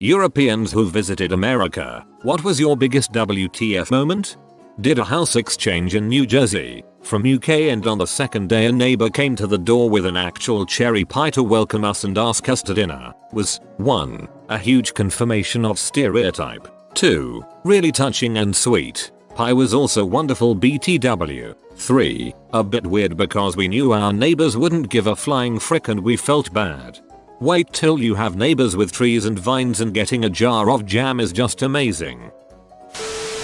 Europeans who visited America, what was your biggest WTF moment? Did a house exchange in New Jersey from UK, and on the second day a neighbor came to the door with an actual cherry pie to welcome us and ask us to dinner. Was 1. A huge confirmation of stereotype. 2. Really touching and sweet. Pie was also wonderful BTW. 3. A bit weird because we knew our neighbors wouldn't give a flying frick and we felt bad. Wait till you have neighbors with trees and vines, and getting a jar of jam is just amazing.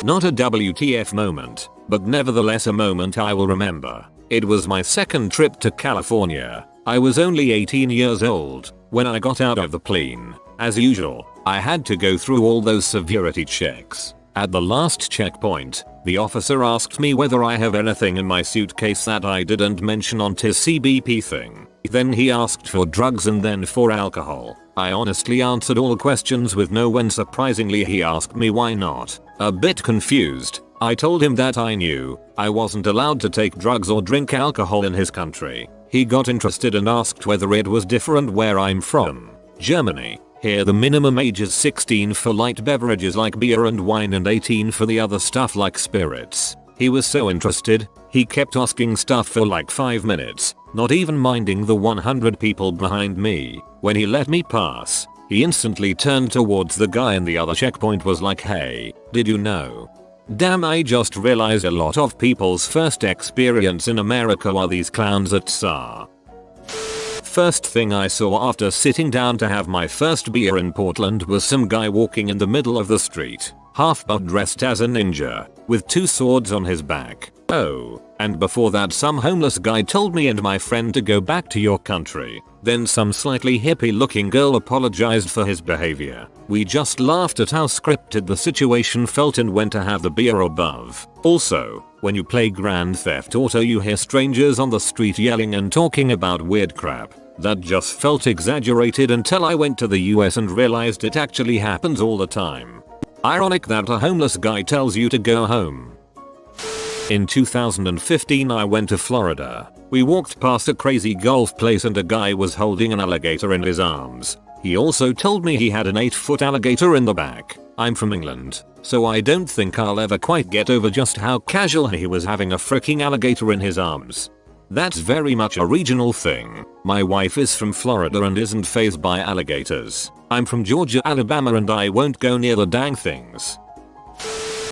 Not a WTF moment, but nevertheless a moment I will remember. It was my second trip to California. I was only 18 years old when I got out of the plane. As usual, I had to go through all those security checks. At the last checkpoint, the officer asked me whether I have anything in my suitcase that I didn't mention on his CBP thing. Then he asked for drugs and then for alcohol. I honestly answered all questions with no, when surprisingly he asked me why not. A bit confused, I told him that I knew I wasn't allowed to take drugs or drink alcohol in his country. He got interested and asked whether it was different where I'm from. Germany. Here the minimum age is 16 for light beverages like beer and wine and 18 for the other stuff like spirits. He was so interested, he kept asking stuff for like 5 minutes, not even minding the 100 people behind me. When he let me pass, he instantly turned towards the guy in the other checkpoint, was like, "Hey, did you know?" Damn, I just realized a lot of people's first experience in America are these clowns at SAR. First thing I saw after sitting down to have my first beer in Portland was some guy walking in the middle of the street, half-butt dressed as a ninja, with 2 swords on his back. Oh, and before that some homeless guy told me and my friend to go back to your country. Then some slightly hippie looking girl apologized for his behavior. We just laughed at how scripted the situation felt and went to have the beer above. Also, when you play Grand Theft Auto you hear strangers on the street yelling and talking about weird crap. That just felt exaggerated until I went to the US and realized it actually happens all the time. Ironic that a homeless guy tells you to go home. In 2015 I went to Florida. We walked past a crazy golf place and a guy was holding an alligator in his arms. He also told me he had an 8-foot alligator in the back. I'm from England, so I don't think I'll ever quite get over just how casual he was having a freaking alligator in his arms. That's very much a regional thing. My wife is from Florida and isn't fazed by alligators. I'm from Georgia, Alabama, and I won't go near the dang things.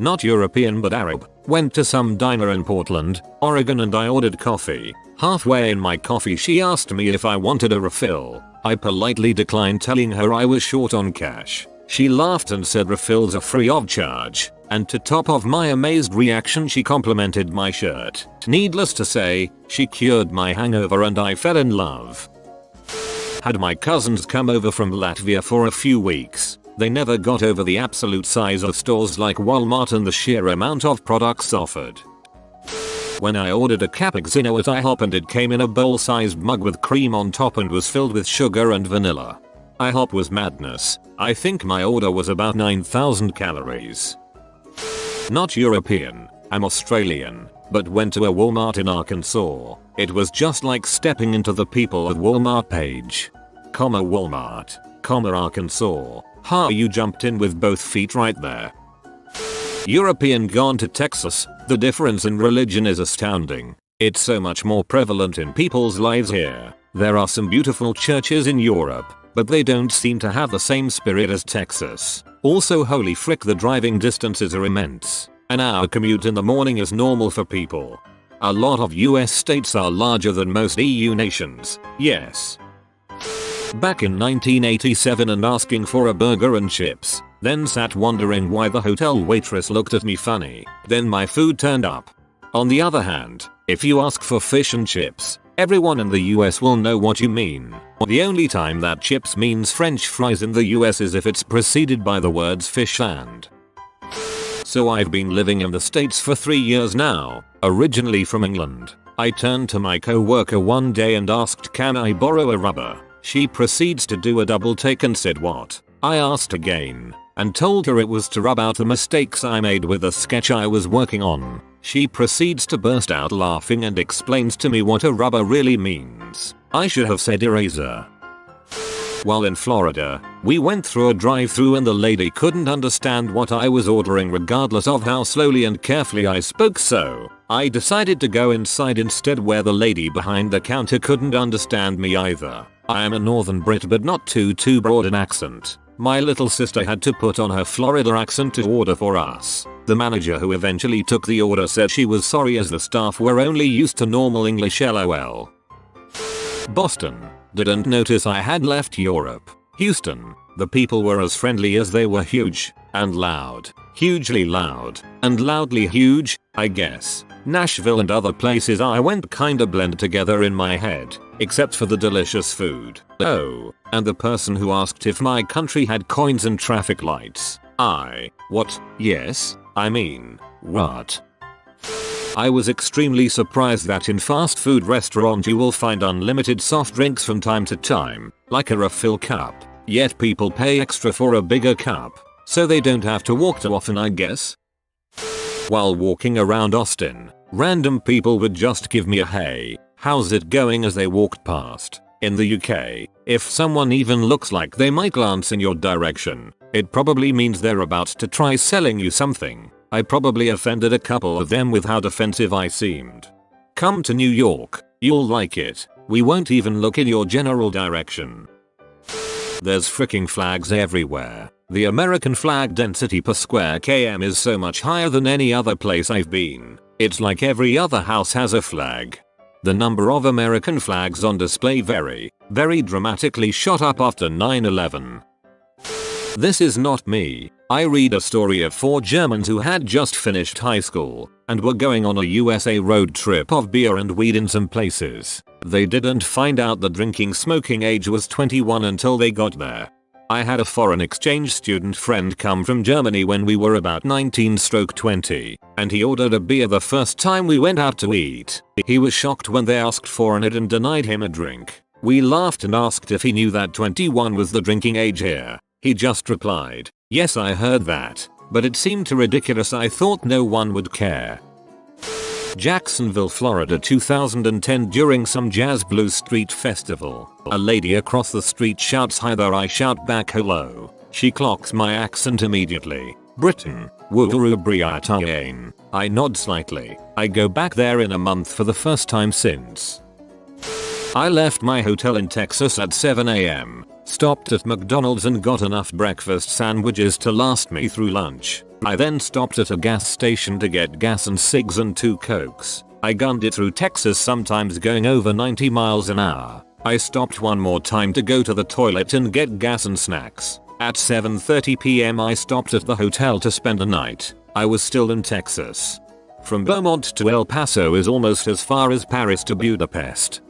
Not European but Arab. Went to some diner in Portland, Oregon, and I ordered coffee. Halfway in my coffee she asked me if I wanted a refill. I politely declined, telling her I was short on cash. She laughed and said refills are free of charge. And to top of my amazed reaction she complimented my shirt. Needless to say, she cured my hangover and I fell in love. Had my cousins come over from Latvia for a few weeks. They never got over the absolute size of stores like Walmart and the sheer amount of products offered. When I ordered a cappuccino at IHOP and it came in a bowl-sized mug with cream on top and was filled with sugar and vanilla. IHOP was madness. I think my order was about 9,000 calories. Not European, I'm Australian, but went to a Walmart in Arkansas. It was just like stepping into the People at Walmart page. Walmart, Arkansas. Ha, you jumped in with both feet right there. European gone to Texas, the difference in religion is astounding. It's so much more prevalent in people's lives here. There are some beautiful churches in Europe, but they don't seem to have the same spirit as Texas. Also, holy frick, the driving distances are immense. An hour commute in the morning is normal for people. A lot of US states are larger than most EU nations, yes. Back in 1987 and asking for a burger and chips, then sat wondering why the hotel waitress looked at me funny, then my food turned up. On the other hand, if you ask for fish and chips, everyone in the US will know what you mean. The only time that chips means French fries in the US is if it's preceded by the words fish and. So I've been living in the States for 3 years now, originally from England. I turned to my co-worker one day and asked, "Can I borrow a rubber?" She proceeds to do a double take and said, "What?" I asked again and told her it was to rub out the mistakes I made with a sketch I was working on. She proceeds to burst out laughing and explains to me what a rubber really means. I should have said eraser. While in Florida, we went through a drive-thru and the lady couldn't understand what I was ordering regardless of how slowly and carefully I spoke, so I decided to go inside instead where the lady behind the counter couldn't understand me either. I am a northern Brit but not too broad an accent. My little sister had to put on her Florida accent to order for us. The manager who eventually took the order said she was sorry as the staff were only used to normal English, lol. Boston. Didn't notice I had left Europe. Houston. The people were as friendly as they were huge and loud. Hugely loud and loudly huge, I guess. Nashville and other places I went kinda blend together in my head, except for the delicious food. Oh, and the person who asked if my country had coins and traffic lights. What? Yes, I mean, what? I was extremely surprised that in fast food restaurants you will find unlimited soft drinks from time to time, like a refill cup, yet people pay extra for a bigger cup, so they don't have to walk too often, I guess. While walking around Austin, random people would just give me a "Hey, how's it going?" as they walked past. In the UK, if someone even looks like they might glance in your direction, it probably means they're about to try selling you something. I probably offended a couple of them with how defensive I seemed. Come to New York, you'll like it. We won't even look in your general direction. There's freaking flags everywhere. The American flag density per square km is so much higher than any other place I've been. It's like every other house has a flag. The number of American flags on display very dramatically shot up after 9/11. This is not me. I read a story of 4 Germans who had just finished high school and were going on a USA road trip of beer and weed in some places. They didn't find out the drinking smoking age was 21 until they got there. I had a foreign exchange student friend come from Germany when we were about 19-20, and he ordered a beer the first time we went out to eat. He was shocked when they asked for it and denied him a drink. We laughed and asked if he knew that 21 was the drinking age here. He just replied, "Yes, I heard that, but it seemed too ridiculous. I thought no one would care." Jacksonville, Florida, 2010. During some jazz blues street festival, a lady across the street shouts hi there. I shout back hello. She clocks my accent immediately. Britain, Woo-Briatayn. I nod slightly. I go back there in a month for the first time since. I left my hotel in Texas at 7 a.m. Stopped at McDonald's and got enough breakfast sandwiches to last me through lunch. I then stopped at a gas station to get gas and cigs and 2 Cokes. I gunned it through Texas, sometimes going over 90 miles an hour. I stopped one more time to go to the toilet and get gas and snacks. At 7:30 p.m. I stopped at the hotel to spend the night. I was still in Texas. From Beaumont to El Paso is almost as far as Paris to Budapest.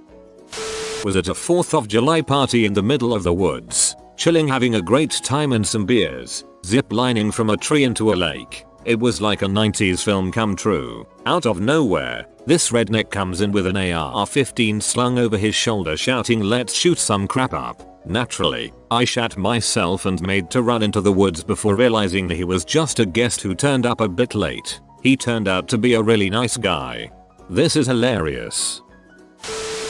Was at a 4th of July party in the middle of the woods, chilling, having a great time and some beers, zip-lining from a tree into a lake. It was like a 90s film come true. Out of nowhere, this redneck comes in with an AR-15 slung over his shoulder shouting, "Let's shoot some crap up." Naturally, I shat myself and made to run into the woods before realizing he was just a guest who turned up a bit late. He turned out to be a really nice guy. This is hilarious.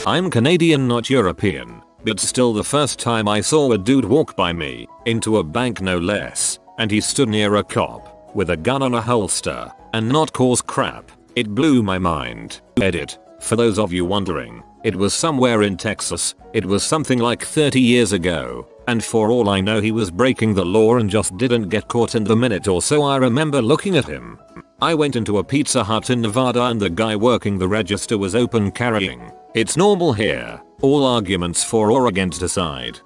I'm Canadian, not European, but still the first time I saw a dude walk by me, into a bank no less, and he stood near a cop, with a gun on a holster, and not cause crap, it blew my mind. Edit. For those of you wondering, it was somewhere in Texas. It was something like 30 years ago, and for all I know he was breaking the law and just didn't get caught in the minute or so I remember looking at him. I went into a Pizza Hut in Nevada and the guy working the register was open carrying. It's normal here, all arguments for or against aside.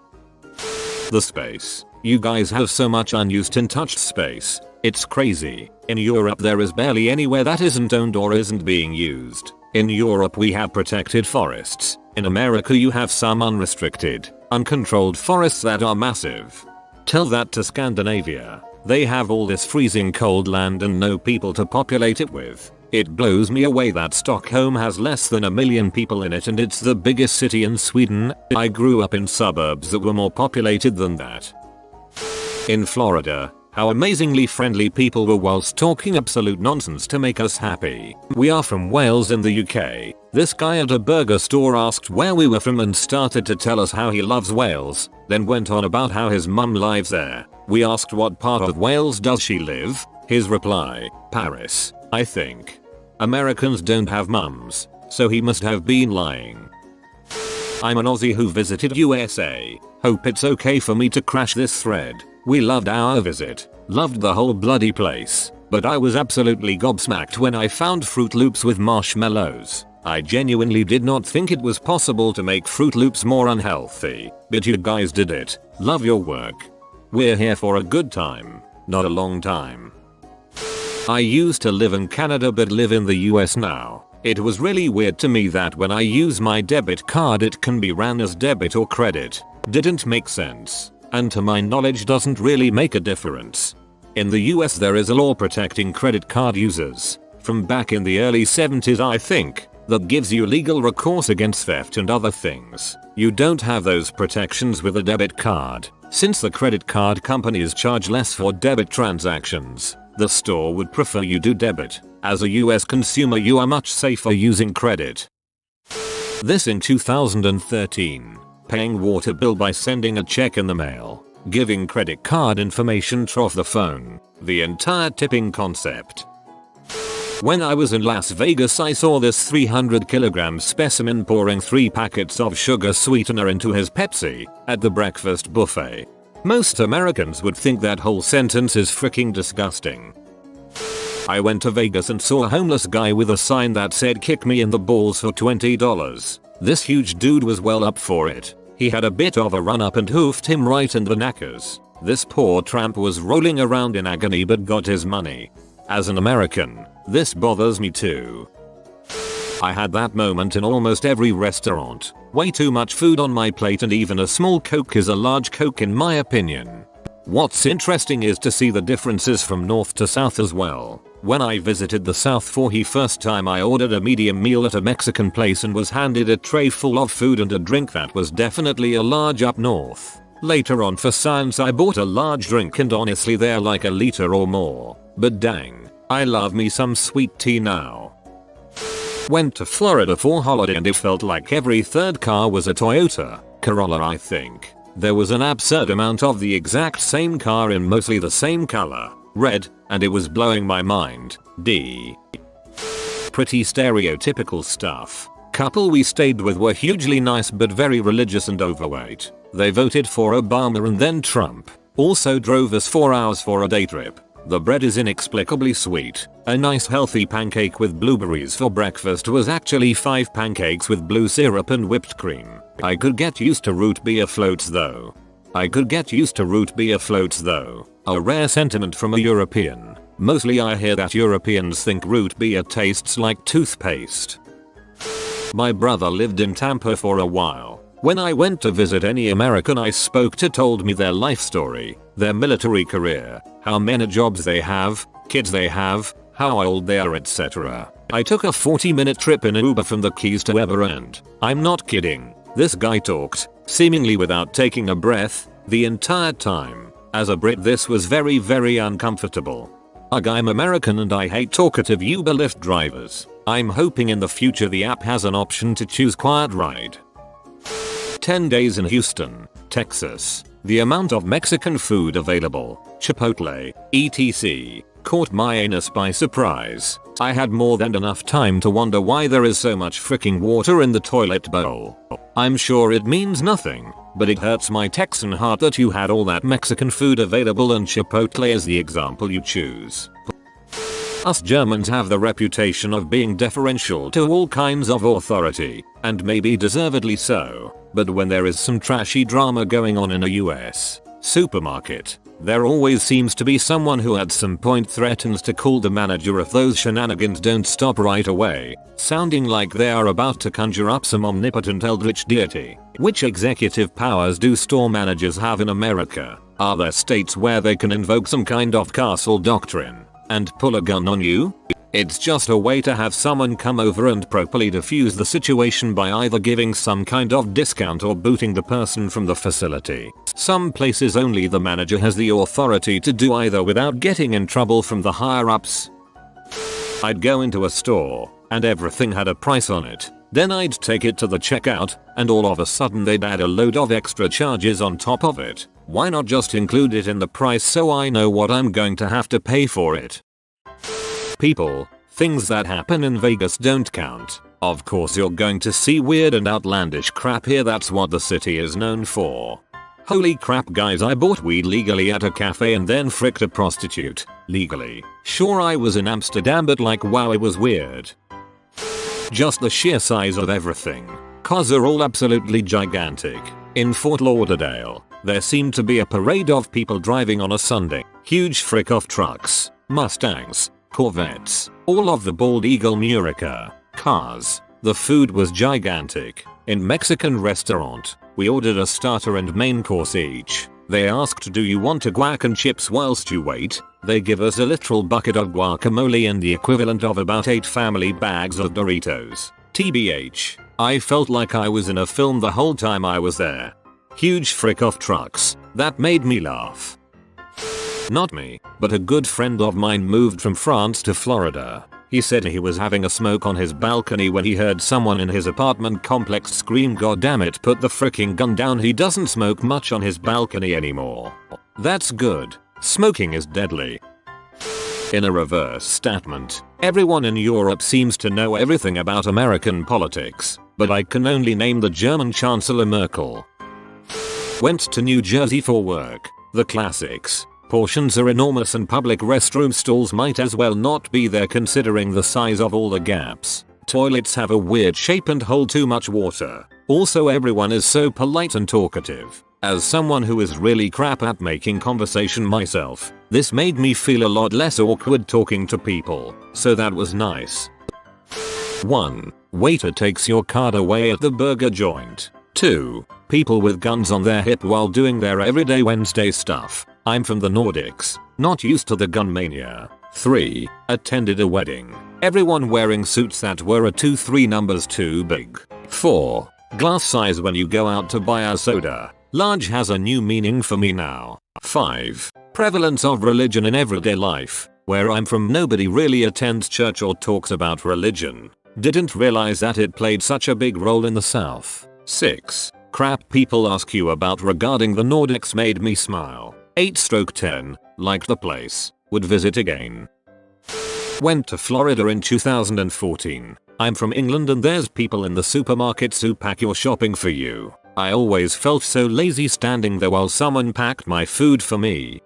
The space. You guys have so much unused untouched space. It's crazy. In Europe there is barely anywhere that isn't owned or isn't being used. In Europe we have protected forests. In America you have some unrestricted, uncontrolled forests that are massive. Tell that to Scandinavia. They have all this freezing cold land and no people to populate it with. It blows me away that Stockholm has less than 1 million people in it and it's the biggest city in Sweden. I grew up in suburbs that were more populated than that. In Florida, how amazingly friendly people were whilst talking absolute nonsense to make us happy. We are from Wales in the UK. This guy at a burger store asked where we were from and started to tell us how he loves Wales, then went on about how his mum lives there. We asked what part of Wales does she live. His reply, Paris, I think. Americans don't have mums, so he must have been lying. I'm an Aussie who visited USA. Hope it's okay for me to crash this thread. We loved our visit, loved the whole bloody place, but I was absolutely gobsmacked when I found Fruit Loops with marshmallows. I genuinely did not think it was possible to make Fruit Loops more unhealthy, but you guys did it. Love your work. We're here for a good time, not a long time. I used to live in Canada but live in the US now. It was really weird to me that when I use my debit card it can be ran as debit or credit. Didn't make sense, and to my knowledge doesn't really make a difference. In the US there is a law protecting credit card users, from back in the early 70s I think, that gives you legal recourse against theft and other things. You don't have those protections with a debit card. Since the credit card companies charge less for debit transactions, the store would prefer you do debit. As a US consumer you are much safer using credit. This in 2013. Paying water bill by sending a check in the mail. Giving credit card information off the phone. The entire tipping concept. When I was in Las Vegas I saw this 300kg specimen pouring 3 packets of sugar sweetener into his Pepsi at the breakfast buffet. Most Americans would think that whole sentence is freaking disgusting. I went to Vegas and saw a homeless guy with a sign that said kick me in the balls for $20. This huge dude was well up for it. He had a bit of a run up and hoofed him right in the knackers. This poor tramp was rolling around in agony but got his money. As an American, this bothers me too. I had that moment in almost every restaurant. Way too much food on my plate and even a small Coke is a large Coke in my opinion. What's interesting is to see the differences from north to south as well. When I visited the south for the first time I ordered a medium meal at a Mexican place and was handed a tray full of food and a drink that was definitely a large up north. Later on for science I bought a large drink and honestly they're like a liter or more. But dang, I love me some sweet tea now. Went to Florida for holiday and it felt like every third car was a Toyota Corolla I think. There was an absurd amount of the exact same car in mostly the same color, red, and it was blowing my mind. Pretty stereotypical stuff. Couple we stayed with were hugely nice but very religious and overweight. They voted for Obama and then Trump. Also drove us 4 hours for a day trip. The bread is inexplicably sweet. A nice healthy pancake with blueberries for breakfast was actually 5 pancakes with blue syrup and whipped cream. I could get used to root beer floats though. A rare sentiment from a European. Mostly I hear that Europeans think root beer tastes like toothpaste. My brother lived in Tampa for a while. When I went to visit any American I spoke to told me their life story, their military career, how many jobs they have, kids they have, how old they are etc. I took a 40-minute trip in an Uber from the Keys to Eber and, I'm not kidding, this guy talked, seemingly without taking a breath, the entire time. As a Brit this was very uncomfortable. I'm American and I hate talkative Uber Lyft drivers. I'm hoping in the future the app has an option to choose quiet ride. 10 days in Houston, Texas. The amount of Mexican food available, Chipotle, etc. caught my anus by surprise. I had more than enough time to wonder why there is so much freaking water in the toilet bowl. I'm sure it means nothing, but it hurts my Texan heart that you had all that Mexican food available and Chipotle is the example you choose. Us Germans have the reputation of being deferential to all kinds of authority, and maybe deservedly so, but when there is some trashy drama going on in a US supermarket, there always seems to be someone who at some point threatens to call the manager if those shenanigans don't stop right away, sounding like they are about to conjure up some omnipotent eldritch deity. Which executive powers do store managers have in America? Are there states where they can invoke some kind of castle doctrine and pull a gun on you? It's just a way to have someone come over and properly defuse the situation by either giving some kind of discount or booting the person from the facility. Some places only the manager has the authority to do either without getting in trouble from the higher ups. I'd go into a store and everything had a price on it. Then I'd take it to the checkout, and all of a sudden they'd add a load of extra charges on top of it. Why not just include it in the price so I know what I'm going to have to pay for it? People, things that happen in Vegas don't count. Of course you're going to see weird and outlandish crap here, that's what the city is known for. Holy crap guys, I bought weed legally at a cafe and then fricked a prostitute. Legally. Sure, I was in Amsterdam, but like wow, it was weird. Just the sheer size of everything. Cars are all absolutely gigantic. In Fort Lauderdale, there seemed to be a parade of people driving on a Sunday. Huge frick-off trucks, Mustangs, Corvettes, all of the bald eagle Murica cars. The food was gigantic. In Mexican restaurant, we ordered a starter and main course each. They asked, do you want a guac and chips whilst you wait? They give us a literal bucket of guacamole and the equivalent of about 8 family bags of Doritos. TBH, I felt like I was in a film the whole time I was there. Huge frick-off trucks. That made me laugh. Not me, but a good friend of mine moved from France to Florida. He said he was having a smoke on his balcony when he heard someone in his apartment complex scream, "God damn it, put the fricking gun down." He doesn't smoke much on his balcony anymore. That's good. Smoking is deadly. In a reverse statement, everyone in Europe seems to know everything about American politics, but I can only name the German Chancellor Merkel. Went to New Jersey for work. The classics. Portions are enormous and public restroom stalls might as well not be there considering the size of all the gaps. Toilets have a weird shape and hold too much water. Also, everyone is so polite and talkative. As someone who is really crap at making conversation myself, this made me feel a lot less awkward talking to people, so that was nice. 1. Waiter takes your card away at the burger joint. 2. People with guns on their hip while doing their everyday Wednesday stuff. I'm from the Nordics, not used to the gun mania. 3. Attended a wedding. Everyone wearing suits that were a 2-3 numbers too big. 4. Glass size when you go out to buy a soda. Large has a new meaning for me now. 5. Prevalence of religion in everyday life. Where I'm from, nobody really attends church or talks about religion. Didn't realize that it played such a big role in the South. 6. Crap people ask you about regarding the Nordics made me smile. 8/10, liked the place, would visit again. Went to Florida in 2014. I'm from England and there's people in the supermarkets who pack your shopping for you. I always felt so lazy standing there while someone packed my food for me.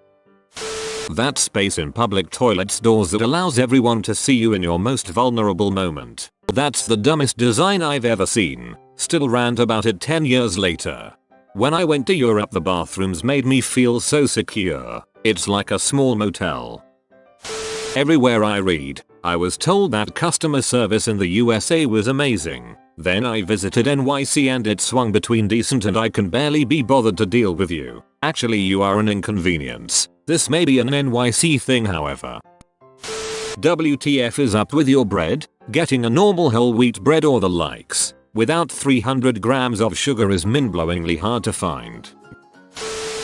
That space in public toilets doors that allows everyone to see you in your most vulnerable moment. That's the dumbest design I've ever seen. Still rant about it 10 years later. When I went to Europe, the bathrooms made me feel so secure. It's like a small motel. Everywhere I read, I was told that customer service in the USA was amazing. Then I visited NYC and it swung between decent and I can barely be bothered to deal with you. Actually, you are an inconvenience. This may be an NYC thing, however. WTF is up with your bread? Getting a normal whole wheat bread or the likes without 300 grams of sugar is mind-blowingly hard to find.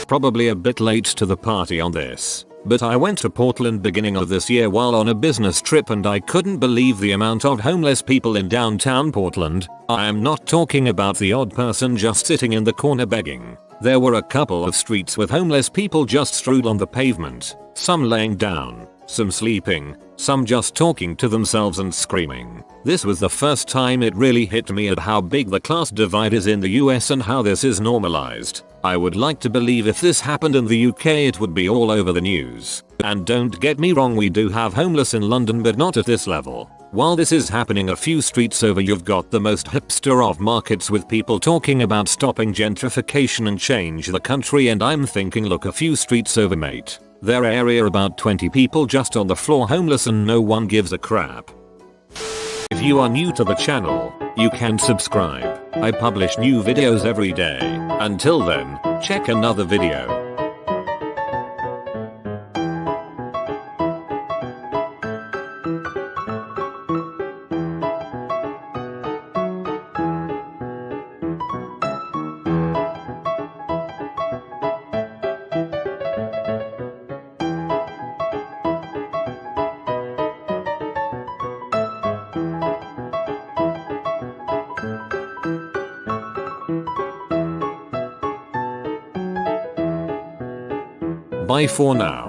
Probably a bit late to the party on this, but I went to Portland beginning of this year while on a business trip and I couldn't believe the amount of homeless people in downtown Portland. I am not talking about the odd person just sitting in the corner begging. There were a couple of streets with homeless people just strewn on the pavement, some laying down, some sleeping, some just talking to themselves and screaming. This was the first time it really hit me at how big the class divide is in the US and how this is normalized. I would like to believe if this happened in the UK it would be all over the news. And don't get me wrong, we do have homeless in London, but not at this level. While this is happening a few streets over, you've got the most hipster of markets with people talking about stopping gentrification and change the country, and I'm thinking, look, a few streets over mate. Their area about 20 people just on the floor homeless and no one gives a crap. If you are new to the channel, you can subscribe. I publish new videos every day. Until then, check another video. Bye for now.